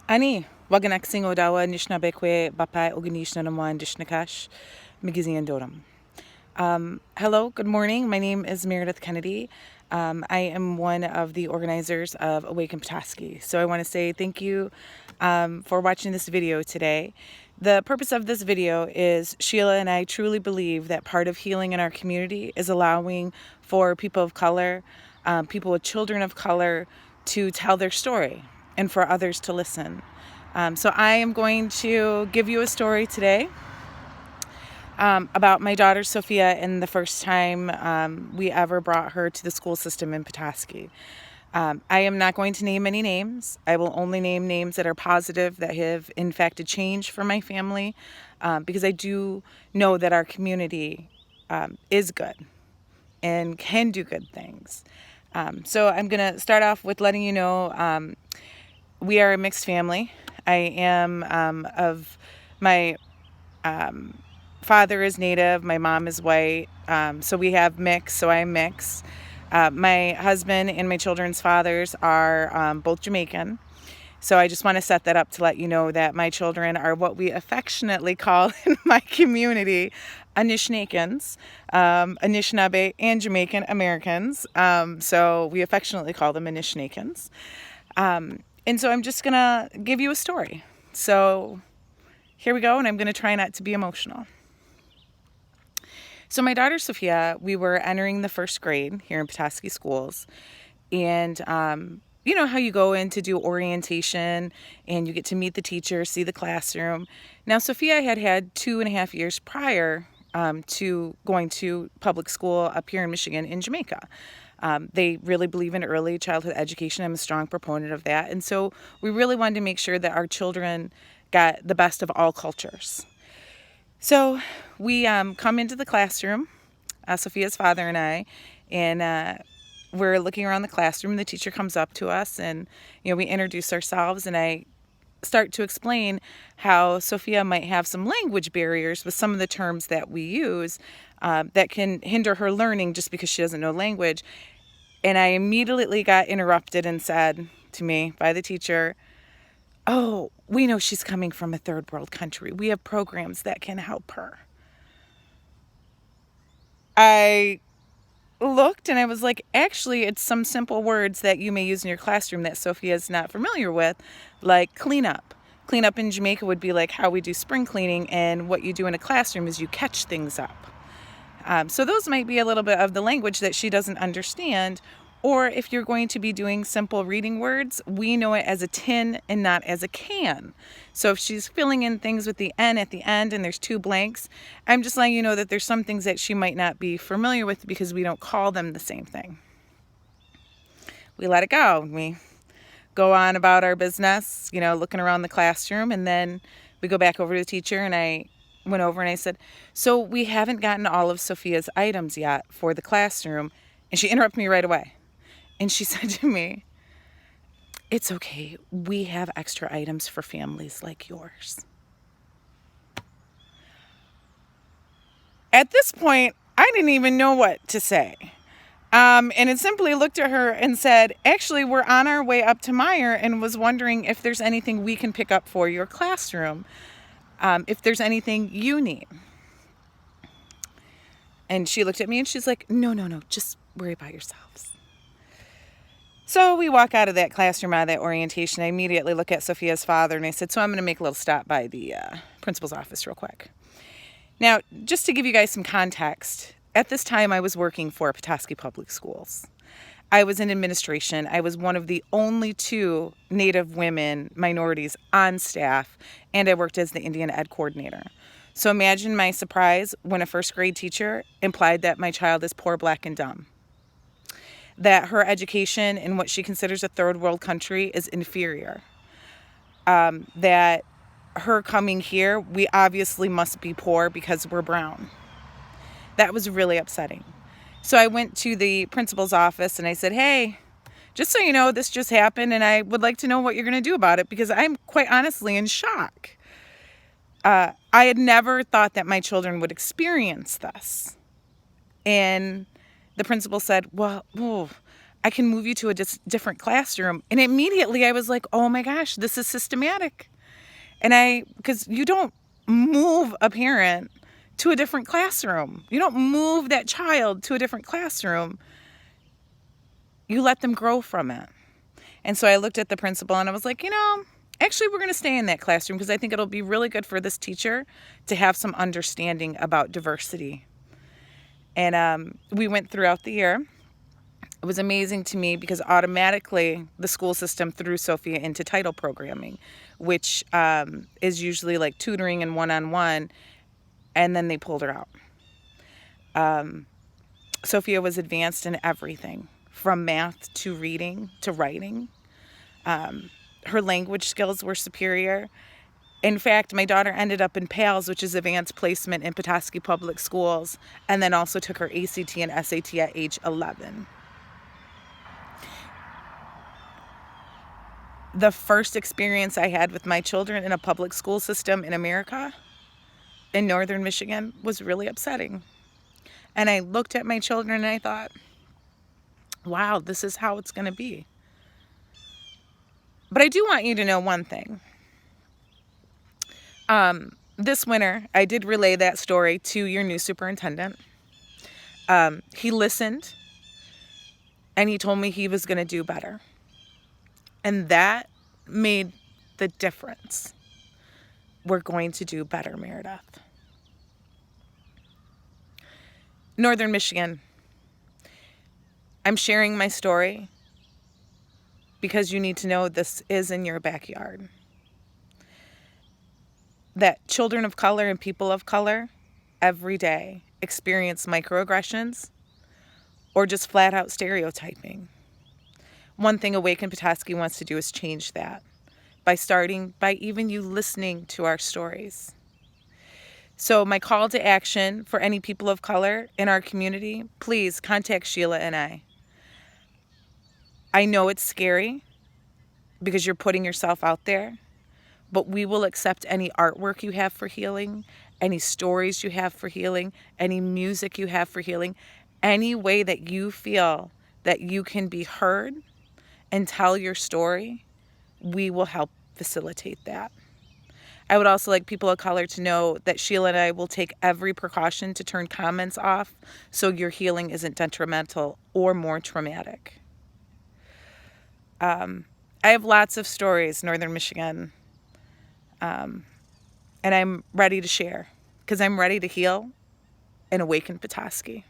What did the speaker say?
Ani, waganaksing odawa nishnabekwe bapai oganish nanaman dishnakash migizian doram. Hello, good morning. My name is Meredith Kennedy. I am one of the organizers of Awaken Petoskey. So I want to say thank you for watching this video today. The purpose of this video is Sheila and I truly believe that part of healing in our community is allowing for people of color, people with children of color, to tell their story and for others to listen. So I am going to give you a story today about my daughter Sophia and the first time we ever brought her to the school system in Petoskey. I am not going to name any names. I will only name names that are positive, that have in fact a change for my family, because I do know that our community is good and can do good things. So I'm going to start off with letting you know we are a mixed family. I am of my father is Native, my mom is white, so we have mix, so I'm mixed. My husband and my children's fathers are both Jamaican. So I just want to set that up to let you know that my children are what we affectionately call in my community Anishnaikans, Anishinaabe and Jamaican Americans. So we affectionately call them Anishnaikans. And so I'm just going to give you a story. So here we go, and I'm going to try not to be emotional. So my daughter Sophia, we were entering the first grade here in Petoskey Schools, and you know how you go in to do orientation and you get to meet the teacher, see the classroom. Now Sophia had 2.5 years prior to going to public school up here in Michigan in Jamaica. They really believe in early childhood education. I'm a strong proponent of that. And so we really wanted to make sure that our children got the best of all cultures. So we come into the classroom, Sophia's father and I, and we're looking around the classroom. The teacher comes up to us and, you know, we introduce ourselves, and I start to explain how Sophia might have some language barriers with some of the terms that we use that can hinder her learning just because she doesn't know language. And I immediately got interrupted and said to me by the teacher, "Oh, we know she's coming from a third world country. We have programs that can help her." I looked and I was like, actually, it's some simple words that you may use in your classroom that Sophia is not familiar with, like cleanup. Cleanup in Jamaica would be like how we do spring cleaning, and what you do in a classroom is you catch things up. So those might be a little bit of the language that she doesn't understand. Or if you're going to be doing simple reading words, we know it as a tin and not as a can. So if she's filling in things with the N at the end and there's 2 blanks, I'm just letting you know that there's some things that she might not be familiar with because we don't call them the same thing. We let it go. We go on about our business, you know, looking around the classroom, and then we go back over to the teacher, and I went over and I said, "So we haven't gotten all of Sophia's items yet for the classroom." And she interrupted me right away. And she said to me, "It's okay. We have extra items for families like yours." At this point, I didn't even know what to say. And it simply looked at her and said, "Actually, we're on our way up to Meyer and was wondering if there's anything we can pick up for your classroom, if there's anything you need." And she looked at me and she's like, No, just worry about yourselves." So we walk out of that classroom, out of that orientation. I immediately look at Sophia's father and I said, "So I'm going to make a little stop by the principal's office real quick." Now, just to give you guys some context, at this time I was working for Petoskey Public Schools. I was in administration. I was one of the only 2 Native women minorities on staff, and I worked as the Indian Ed coordinator. So imagine my surprise when a first grade teacher implied that my child is poor, black, and dumb, that her education in what she considers a third world country is inferior, that her coming here, we obviously must be poor because we're brown. That was really upsetting. So I went to the principal's office and I said, "Hey, just so you know, this just happened and I would like to know what you're going to do about it, because I'm quite honestly in shock. I had never thought that my children would experience this." And the principal said, "Well, I can move you to a different classroom. And immediately I was like, oh my gosh, this is systematic. Because you don't move a parent to a different classroom. You don't move that child to a different classroom. You let them grow from it. And so I looked at the principal and I was like, actually, we're going to stay in that classroom because I think it'll be really good for this teacher to have some understanding about diversity. And we went throughout the year. It was amazing to me because automatically the school system threw Sophia into title programming, which is usually like tutoring and one-on-one, and then they pulled her out. Sophia was advanced in everything, from math to reading to writing. Her language skills were superior. In fact, my daughter ended up in PALS, which is advanced placement in Petoskey Public Schools, and then also took her ACT and SAT at age 11. The first experience I had with my children in a public school system in America, in northern Michigan, was really upsetting. And I looked at my children and I thought, wow, this is how it's going to be. But I do want you to know one thing. This winter, I did relay that story to your new superintendent. He listened, and he told me he was going to do better. And that made the difference. We're going to do better, Meredith. Northern Michigan. I'm sharing my story because you need to know this is in your backyard. That children of color and people of color every day experience microaggressions or just flat out stereotyping. One thing Awaken Petoskey wants to do is change that by even you listening to our stories. So my call to action for any people of color in our community, please contact Sheila and I. I know it's scary because you're putting yourself out there, but we will accept any artwork you have for healing, any stories you have for healing, any music you have for healing, any way that you feel that you can be heard and tell your story, we will help facilitate that. I would also like people of color to know that Sheila and I will take every precaution to turn comments off so your healing isn't detrimental or more traumatic. I have lots of stories, Northern Michigan, and I'm ready to share because I'm ready to heal and awaken Petoskey.